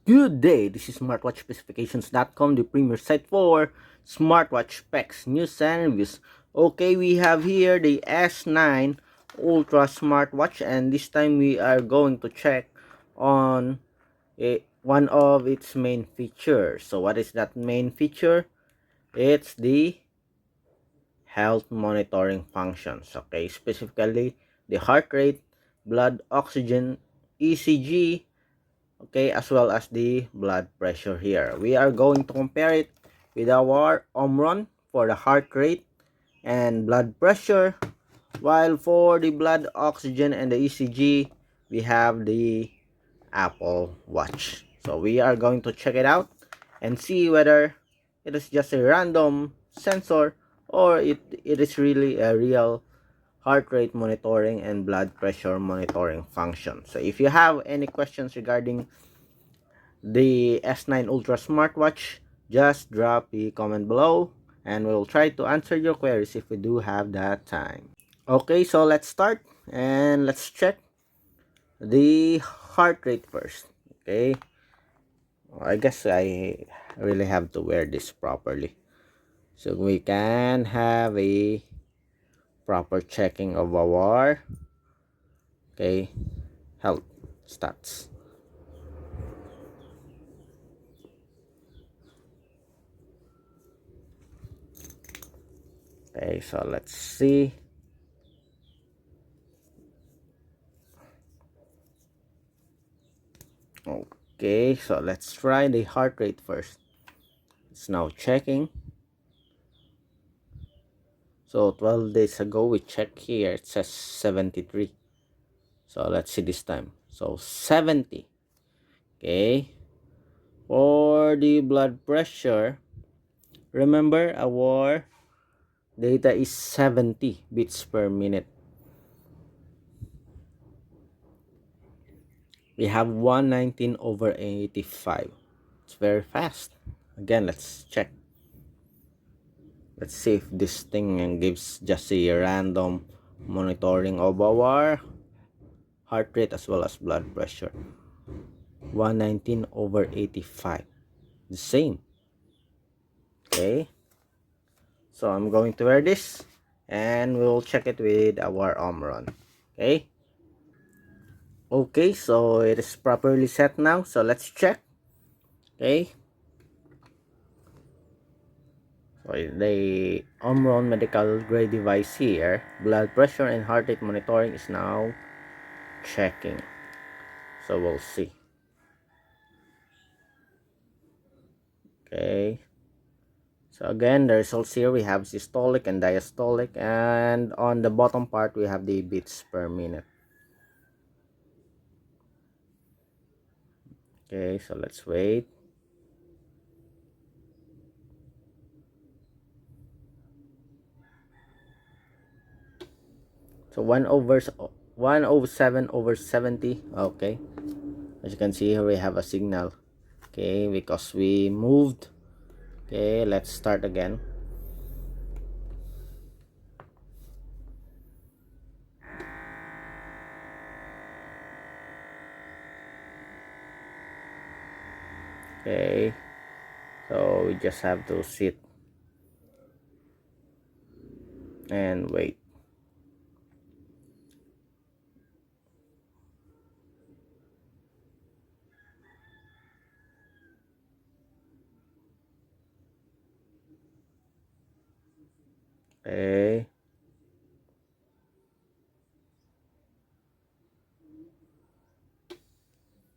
Good day, this is smartwatchspecifications.com, the premier site for smartwatch specs, news and reviews. Okay, we have here the S9 Ultra smartwatch, and this time we are going to check on one of its main features. So what is that main feature? It's the health monitoring functions. Okay, specifically the heart rate, blood oxygen, ECG, okay, as well as the blood pressure. Here we are going to compare it with our Omron for the heart rate and blood pressure, while for the blood oxygen and the ECG we have the Apple Watch. So we are going to check it out and see whether it is just a random sensor or it is really a real heart rate monitoring and blood pressure monitoring function. So if you have any questions regarding the S9 Ultra smartwatch, just drop the comment below and we'll try to answer your queries if we do have that time. Okay, so let's start and let's check the heart rate first. Okay, I guess I really have to wear this properly so we can have a proper checking of our health stats. Okay, so let's see. Okay, so let's try the heart rate first. It's now checking. So 12 days ago we checked here, it says 73. So let's see this time. So 70. Okay, for the blood pressure, remember our data is 70 beats per minute. We have 119/85. It's very fast. Again, let's check. Let's see if this thing gives just a random monitoring of our heart rate as well as blood pressure. 119/85. The same. Okay. So I'm going to wear this and we'll check it with our Omron. Okay. Okay, so it is properly set now. So let's check. Okay. So the Omron medical grade device here, blood pressure and heart rate monitoring is now checking. So we'll see. Okay. So again, the results here, we have systolic and diastolic, and on the bottom part we have the beats per minute. Okay, so let's wait. So 107/70. Okay, as you can see here we have a signal. Okay, because we moved. Okay, let's start again. Okay, so we just have to sit and wait. Okay,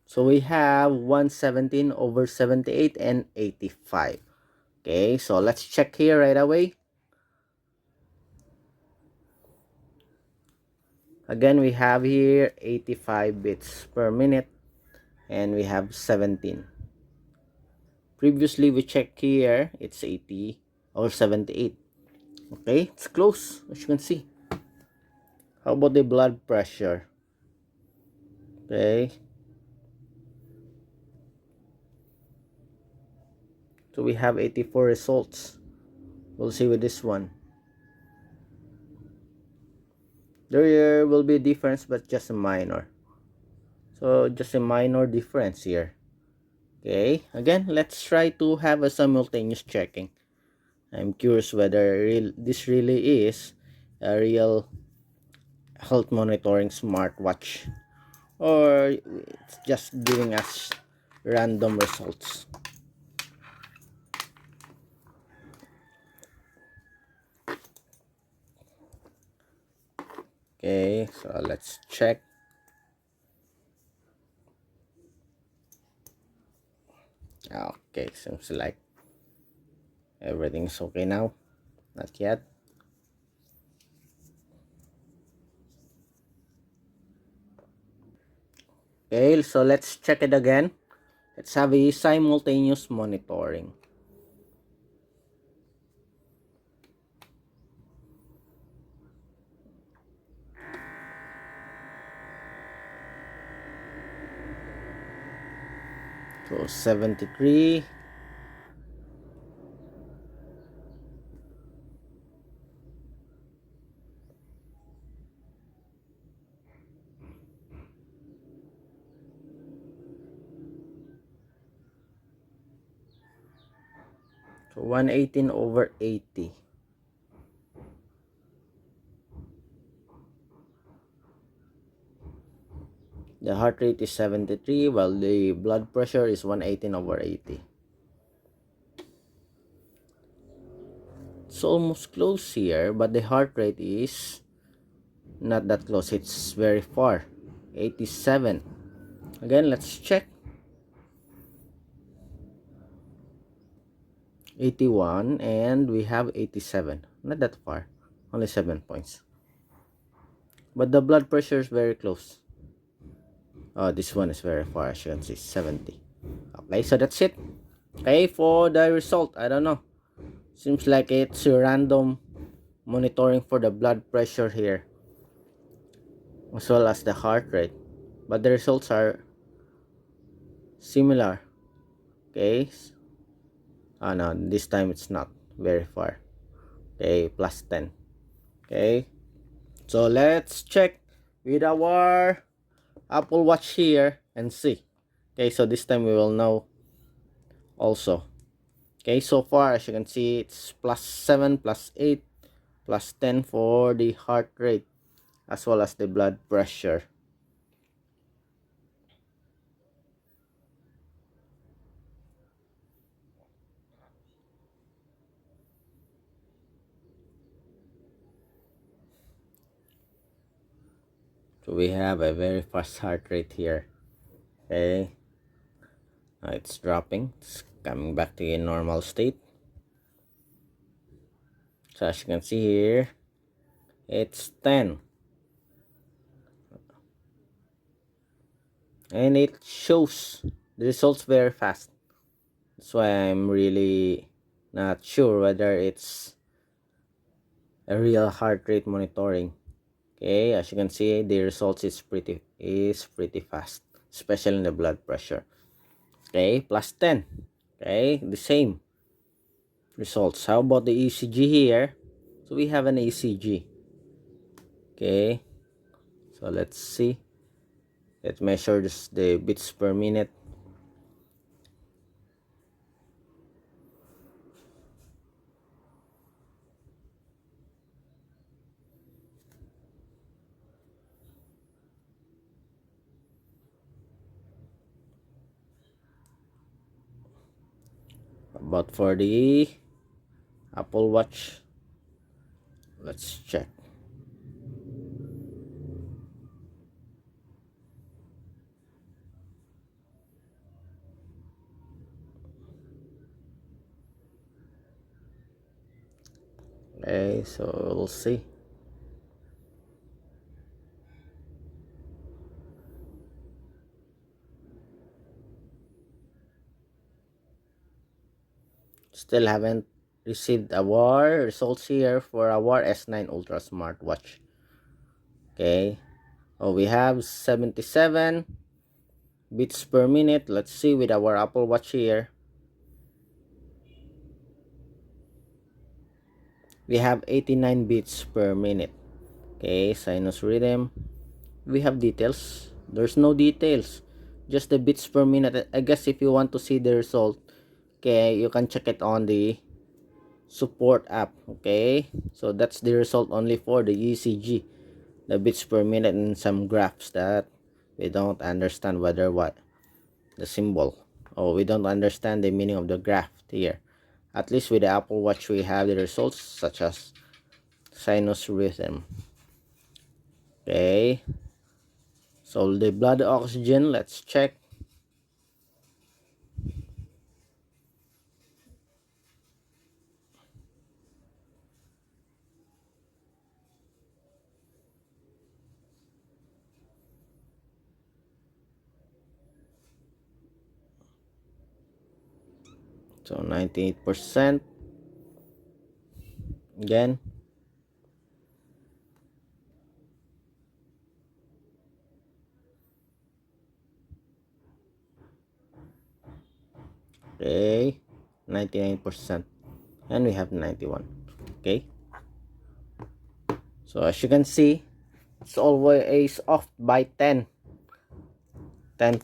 so we have 117/78 and 85. Okay, so let's check here right away. Again, we have here 85 bits per minute and we have 17. Previously we checked here, it's 80 or 78. Okay, it's close as you can see. How about the blood pressure? Okay, so we have 84 results. We'll see with this one. There will be a difference, but just a minor. So just a minor difference here. Okay, again, let's try to have a simultaneous checking. I'm curious whether this really is a real health monitoring smartwatch, or it's just giving us random results. Okay, so let's check. Okay, seems like everything's okay now. Not yet. Okay, so let's check it again. Let's have a simultaneous monitoring. So 73. So 118/80. The heart rate is 73 while the blood pressure is 118/80. It's almost close here, but the heart rate is not that close. It's very far. 87. Again, let's check. 81 and we have 87. Not that far. Only 7 points. But the blood pressure is very close. Oh, this one is very far, as you can see, 70. Okay, so that's it. Okay, for the result, I don't know. Seems like it's a random monitoring for the blood pressure here, as well as the heart rate. But the results are similar. Okay. Oh no, this time it's not very far. Okay, plus 10. Okay. So let's check with our Apple Watch here and see. Okay, so this time we will know also. Okay, so far as you can see, it's plus 7, plus 8, plus 10 for the heart rate as well as the blood pressure. So we have a very fast heart rate here. Okay, now it's dropping. It's coming back to a normal state. So as you can see here, it's 10. And it shows the results very fast. That's why I'm really not sure whether it's a real heart rate monitoring. Okay, as you can see, the results is pretty fast, especially in the blood pressure. Okay, plus 10. Okay, the same results. How about the ECG here? So we have an ECG. Okay, so let's see. It measures the beats per minute. But for the Apple Watch, let's check. Okay, so we'll see. Still haven't received our results here for our S9 Ultra smartwatch. Okay, oh, we have 77 beats per minute. Let's see with our Apple Watch here. We have 89 beats per minute. Okay, sinus rhythm. We have details. There's no details. just the beats per minute. I guess if you want to see the result, okay, you can check it on the support app. Okay, so that's the result only for the ECG, the beats per minute, and some graphs that we don't understand whether what the symbol, or we don't understand the meaning of the graph here. At least with the Apple Watch we have the results such as sinus rhythm. Okay, so the blood oxygen, let's check. So 98% again. Okay, 99%, and we have 91. Okay, so as you can see, it's always off by 10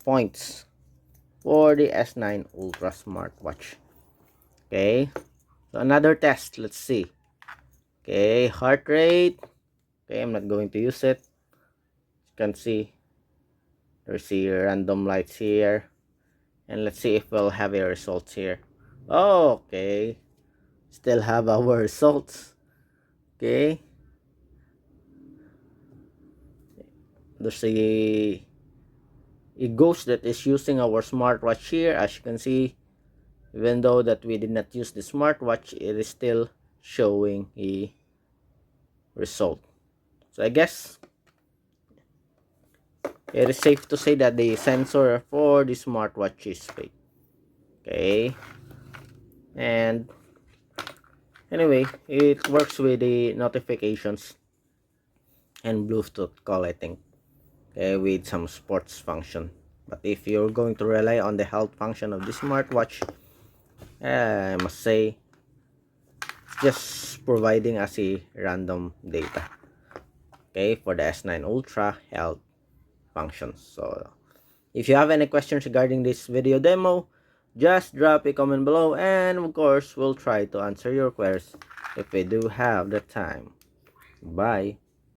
points for the S9 Ultra smartwatch. Okay, so another test, let's see. Okay, heart rate. Okay, I'm not going to use it. You can see there's the random lights here, and let's see if we'll have a results here. Oh, okay, still have our results. Okay, there's a ghost that is using our smartwatch here. As you can see, even though that we did not use the smartwatch, it is still showing a result. So I guess it is safe to say that the sensor for the smartwatch is fake. Okay, and anyway, it works with the notifications and Bluetooth call, I think. Okay, with some sports function. But if you're going to rely on the health function of the smartwatch, I must say it's just providing us a random data. Okay, for the S9 Ultra health functions. So if you have any questions regarding this video demo, just drop a comment below, and of course we'll try to answer your queries if we do have the time. Bye.